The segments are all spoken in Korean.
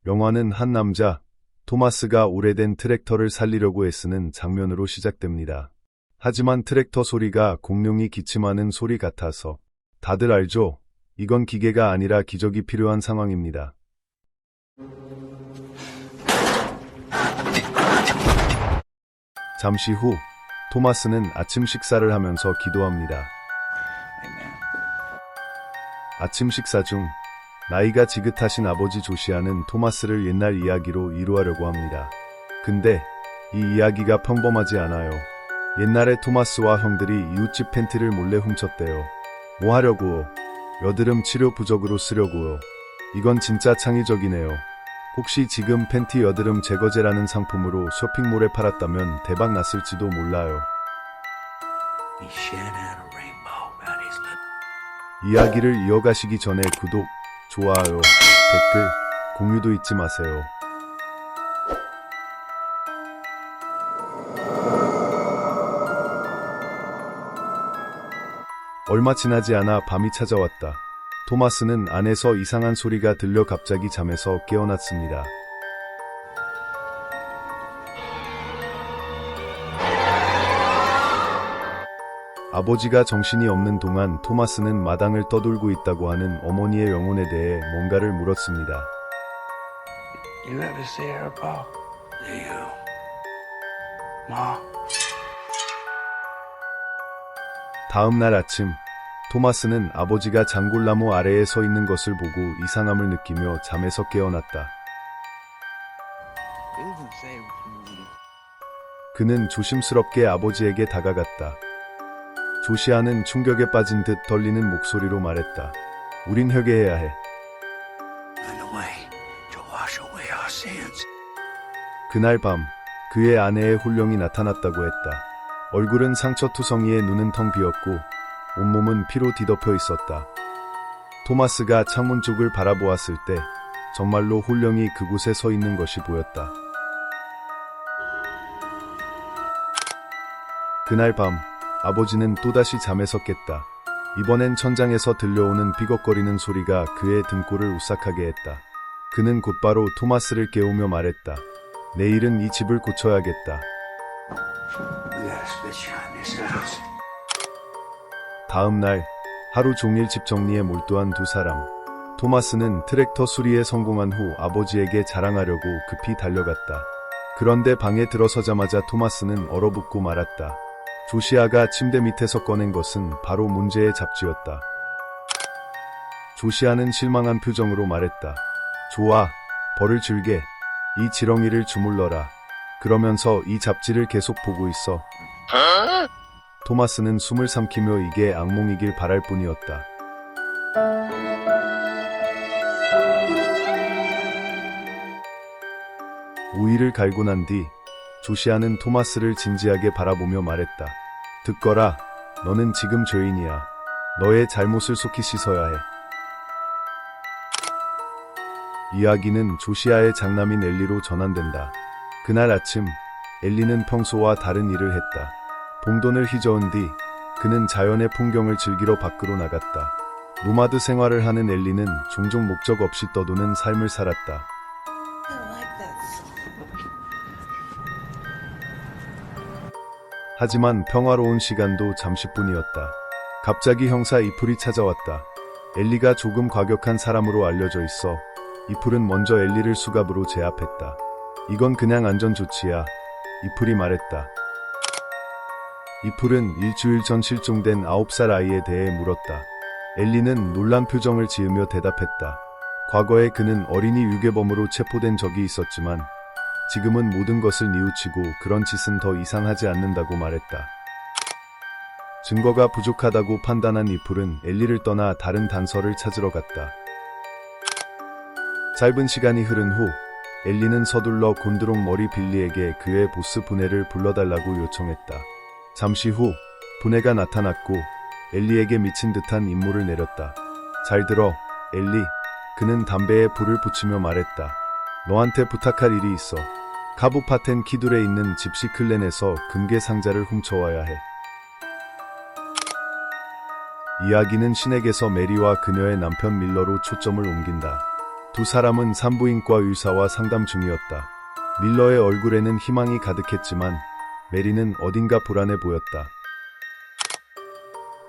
영화는 한 남자, 토마스가 오래된 트랙터를 살리려고 애쓰는 장면으로 시작됩니다. 하지만 트랙터 소리가 공룡이 기침하는 소리 같아서 다들 알죠? 이건 기계가 아니라 기적이 필요한 상황입니다. 잠시 후 토마스는 아침 식사를 하면서 기도합니다. 아침 식사 중 나이가 지긋하신 아버지 조시아는 토마스를 옛날 이야기로 위로하려고 합니다. 근데 이 이야기가 평범하지 않아요. 옛날에 토마스와 형들이 이웃집 팬티를 몰래 훔쳤대요. 뭐 하려고요? 여드름 치료 부적으로 쓰려고요. 이건 진짜 창의적이네요. 혹시 지금 팬티 여드름 제거제라는 상품으로 쇼핑몰에 팔았다면 대박 났을지도 몰라요. 이야기를 이어가시기 전에 구독, 좋아요, 댓글, 공유도 잊지 마세요. 얼마 지나지 않아 밤이 찾아왔다. 토마스는 안에서 이상한 소리가 들려 갑자기 잠에서 깨어났습니다. 아버지가 정신이 없는 동안 토마스는 마당을 떠돌고 있다고 하는 어머니의 영혼에 대해 뭔가를 물었습니다. You ever see her, Paul? You. Mom? 다음 날 아침, 토마스는 아버지가 장골나무 아래에 서 있는 것을 보고 이상함을 느끼며 잠에서 깨어났다. 그는 조심스럽게 아버지에게 다가갔다. 조시아는 충격에 빠진 듯 떨리는 목소리로 말했다. 우린 회개해야 해. 그날 밤, 그의 아내의 혼령이 나타났다고 했다. 얼굴은 상처투성이에 눈은 텅 비었고 온몸은 피로 뒤덮여 있었다. 토마스가 창문 쪽을 바라보았을 때 정말로 혼령이 그곳에 서 있는 것이 보였다. 그날 밤 아버지는 또다시 잠에서 깼다. 이번엔 천장에서 들려오는 삐걱거리는 소리가 그의 등골을 오싹하게 했다. 그는 곧바로 토마스를 깨우며 말했다. 내일은 이 집을 고쳐야겠다. 다음 날 하루 종일 집 정리에 몰두한 두 사람. 토마스는 트랙터 수리에 성공한 후 아버지에게 자랑하려고 급히 달려갔다. 그런데 방에 들어서자마자 토마스는 얼어붙고 말았다. 조시아가 침대 밑에서 꺼낸 것은 바로 문제의 잡지였다. 조시아는 실망한 표정으로 말했다. 좋아, 벌을 줄게. 이 지렁이를 주물러라. 그러면서 이 잡지를 계속 보고 있어. 토마스는 숨을 삼키며 이게 악몽이길 바랄 뿐이었다. 우위를 갈고 난 뒤 조시아는 토마스를 진지하게 바라보며 말했다. 듣거라. 너는 지금 죄인이야. 너의 잘못을 속히 씻어야 해. 이야기는 조시아의 장남인 엘리로 전환된다. 그날 아침 엘리는 평소와 다른 일을 했다. 봉돈을 휘저은 뒤 그는 자연의 풍경을 즐기러 밖으로 나갔다. 노마드 생활을 하는 엘리는 종종 목적 없이 떠도는 삶을 살았다. 하지만 평화로운 시간도 잠시뿐이었다. 갑자기 형사 이풀이 찾아왔다. 엘리가 조금 과격한 사람으로 알려져 있어 이풀은 먼저 엘리를 수갑으로 제압했다. 이건 그냥 안전조치야. 이풀이 말했다. 이풀은 일주일 전 실종된 9살 아이에 대해 물었다. 엘리는 놀란 표정을 지으며 대답했다. 과거에 그는 어린이 유괴범으로 체포된 적이 있었지만 지금은 모든 것을 뉘우치고 그런 짓은 더 이상하지 않는다고 말했다. 증거가 부족하다고 판단한 이풀은 엘리를 떠나 다른 단서를 찾으러 갔다. 짧은 시간이 흐른 후 엘리는 서둘러 곤드롱 머리 빌리에게 그의 보스 부네를 불러달라고 요청했다. 잠시 후 부네가 나타났고 엘리에게 미친 듯한 임무를 내렸다. 잘 들어, 엘리. 그는 담배에 불을 붙이며 말했다. 너한테 부탁할 일이 있어. 카부파텐 키둘에 있는 집시 클랜에서 금괴 상자를 훔쳐와야 해. 이야기는 신에게서 메리와 그녀의 남편 밀러로 초점을 옮긴다. 두 사람은 산부인과 의사와 상담 중이었다. 밀러의 얼굴에는 희망이 가득했지만 메리는 어딘가 불안해 보였다.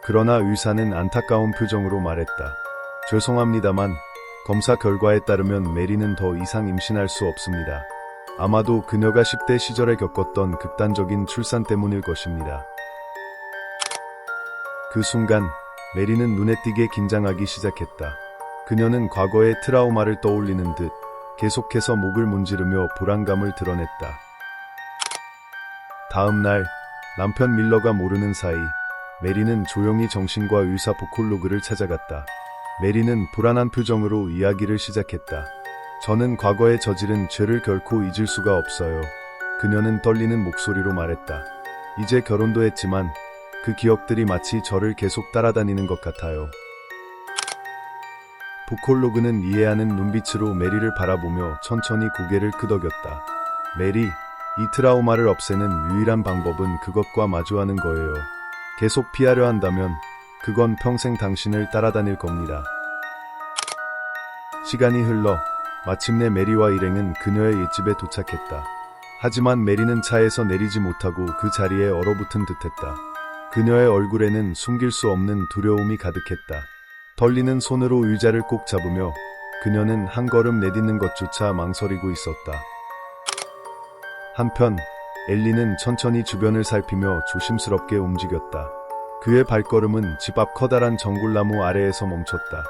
그러나 의사는 안타까운 표정으로 말했다. 죄송합니다만 검사 결과에 따르면 메리는 더 이상 임신할 수 없습니다. 아마도 그녀가 10대 시절에 겪었던 극단적인 출산 때문일 것입니다. 그 순간 메리는 눈에 띄게 긴장하기 시작했다. 그녀는 과거의 트라우마를 떠올리는 듯 계속해서 목을 문지르며 불안감을 드러냈다. 다음 날 남편 밀러가 모르는 사이 메리는 조용히 정신과 의사 보컬로그를 찾아갔다. 메리는 불안한 표정으로 이야기를 시작했다. 저는 과거에 저지른 죄를 결코 잊을 수가 없어요. 그녀는 떨리는 목소리로 말했다. 이제 결혼도 했지만 그 기억들이 마치 저를 계속 따라다니는 것 같아요. 보컬로그는 이해하는 눈빛으로 메리를 바라보며 천천히 고개를 끄덕였다. 메리, 이 트라우마를 없애는 유일한 방법은 그것과 마주하는 거예요. 계속 피하려 한다면 그건 평생 당신을 따라다닐 겁니다. 시간이 흘러 마침내 메리와 일행은 그녀의 옛집에 도착했다. 하지만 메리는 차에서 내리지 못하고 그 자리에 얼어붙은 듯했다. 그녀의 얼굴에는 숨길 수 없는 두려움이 가득했다. 떨리는 손으로 의자를 꼭 잡으며 그녀는 한 걸음 내딛는 것조차 망설이고 있었다. 한편 엘리는 천천히 주변을 살피며 조심스럽게 움직였다. 그의 발걸음은 집 앞 커다란 정굴나무 아래에서 멈췄다.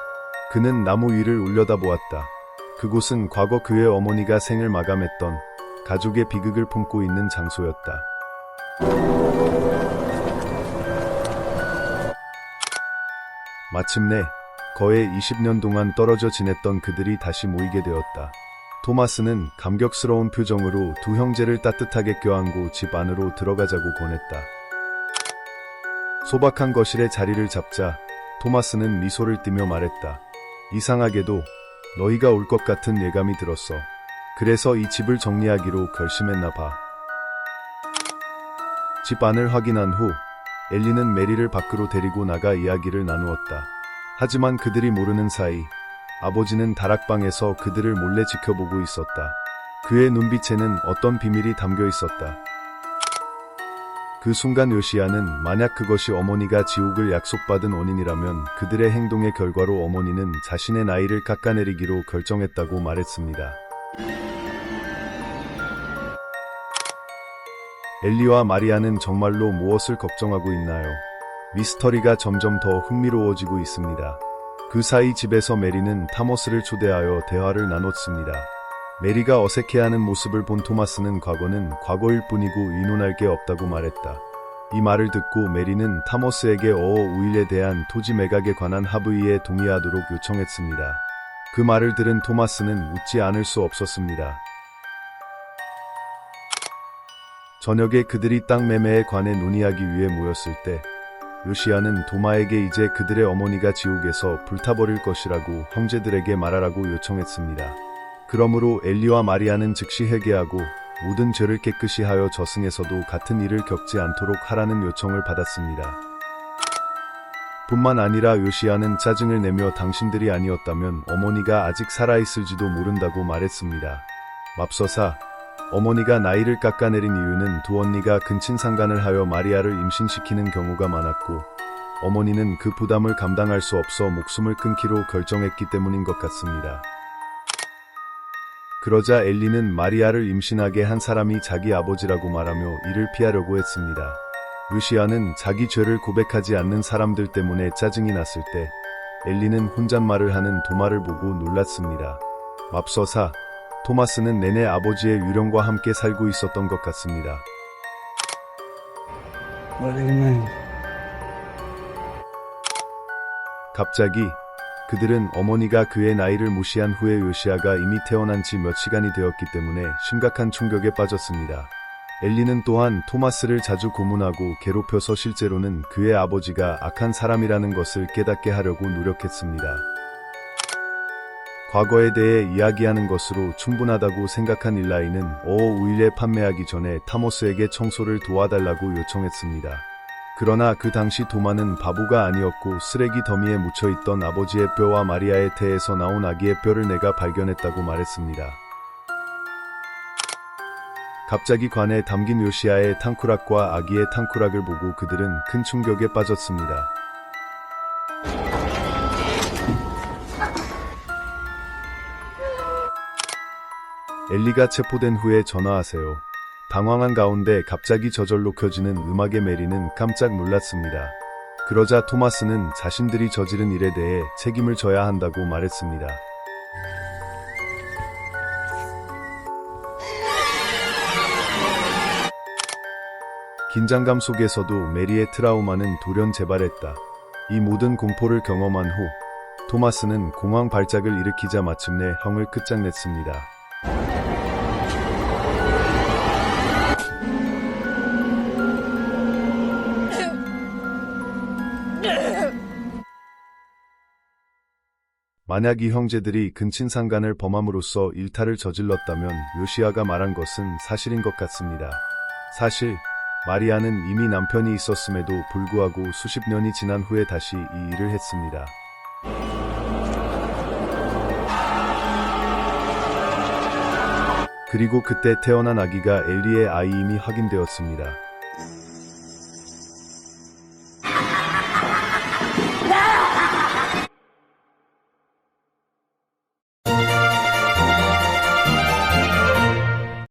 그는 나무 위를 올려다보았다. 그곳은 과거 그의 어머니가 생을 마감했던 가족의 비극을 품고 있는 장소였다. 마침내 거의 20년 동안 떨어져 지냈던 그들이 다시 모이게 되었다. 토마스는 감격스러운 표정으로 두 형제를 따뜻하게 껴안고 집 안으로 들어가자고 권했다. 소박한 거실에 자리를 잡자 토마스는 미소를 띠며 말했다. 이상하게도 너희가 올 것 같은 예감이 들었어. 그래서 이 집을 정리하기로 결심했나 봐. 집 안을 확인한 후 엘리는 메리를 밖으로 데리고 나가 이야기를 나누었다. 하지만 그들이 모르는 사이 아버지는 다락방에서 그들을 몰래 지켜보고 있었다. 그의 눈빛에는 어떤 비밀이 담겨 있었다. 그 순간 요시아는 만약 그것이 어머니가 지옥을 약속받은 원인이라면 그들의 행동의 결과로 어머니는 자신의 나이를 깎아내리기로 결정했다고 말했습니다. 엘리와 마리아는 정말로 무엇을 걱정하고 있나요? 미스터리가 점점 더 흥미로워지고 있습니다. 그 사이 집에서 메리는 타모스를 초대하여 대화를 나눴습니다. 메리가 어색해하는 모습을 본 토마스는 과거는 과거일 뿐이고 의논할 게 없다고 말했다. 이 말을 듣고 메리는 타모스에게 우일에 대한 토지 매각에 관한 합의에 동의하도록 요청했습니다. 그 말을 들은 토마스는 웃지 않을 수 없었습니다. 저녁에 그들이 땅 매매에 관해 논의하기 위해 모였을 때 요시아는 도마에게 이제 그들의 어머니가 지옥에서 불타버릴 것이라고 형제들에게 말하라고 요청했습니다. 그러므로 엘리와 마리아는 즉시 회개하고 모든 죄를 깨끗이 하여 저승에서도 같은 일을 겪지 않도록 하라는 요청을 받았습니다. 뿐만 아니라 요시아는 짜증을 내며 당신들이 아니었다면 어머니가 아직 살아있을지도 모른다고 말했습니다. 맙소사 어머니가 나이를 깎아내린 이유는 두 언니가 근친상간을 하여 마리아를 임신시키는 경우가 많았고 어머니는 그 부담을 감당할 수 없어 목숨을 끊기로 결정했기 때문인 것 같습니다. 그러자 엘리는 마리아를 임신하게 한 사람이 자기 아버지라고 말하며 이를 피하려고 했습니다. 요시아는 자기 죄를 고백하지 않는 사람들 때문에 짜증이 났을 때 엘리는 혼잣말을 하는 도마를 보고 놀랐습니다. 맙소사 토마스는 내내 아버지의 유령과 함께 살고 있었던 것 같습니다. What do you mean? 갑자기 그들은 어머니가 그의 나이를 무시한 후에 요시아가 이미 태어난 지 몇 시간이 되었기 때문에 심각한 충격에 빠졌습니다. 엘리는 또한 토마스를 자주 고문하고 괴롭혀서 실제로는 그의 아버지가 악한 사람이라는 것을 깨닫게 하려고 노력했습니다. 과거에 대해 이야기하는 것으로 충분하다고 생각한 일라이는 우일에 판매하기 전에 타모스에게 청소를 도와달라고 요청했습니다. 그러나 그 당시 도마는 바보가 아니었고 쓰레기 더미에 묻혀있던 아버지의 뼈와 마리아의 태에서 나온 아기의 뼈를 내가 발견했다고 말했습니다. 갑자기 관에 담긴 요시아의 탕쿠락과 아기의 탕쿠락을 보고 그들은 큰 충격에 빠졌습니다. 엘리가 체포된 후에 전화하세요. 당황한 가운데 갑자기 저절로 켜지는 음악의 메리는 깜짝 놀랐습니다. 그러자 토마스는 자신들이 저지른 일에 대해 책임을 져야 한다고 말했습니다. 긴장감 속에서도 메리의 트라우마는 돌연 재발했다. 이 모든 공포를 경험한 후 토마스는 공황 발작을 일으키자 마침내 형을 끝장냈습니다. 만약 이 형제들이 근친상간을 범함으로써 일탈을 저질렀다면 요시아가 말한 것은 사실인 것 같습니다. 사실 마리아는 이미 남편이 있었음에도 불구하고 수십 년이 지난 후에 다시 이 일을 했습니다. 그리고 그때 태어난 아기가 엘리의 아이임이 확인되었습니다.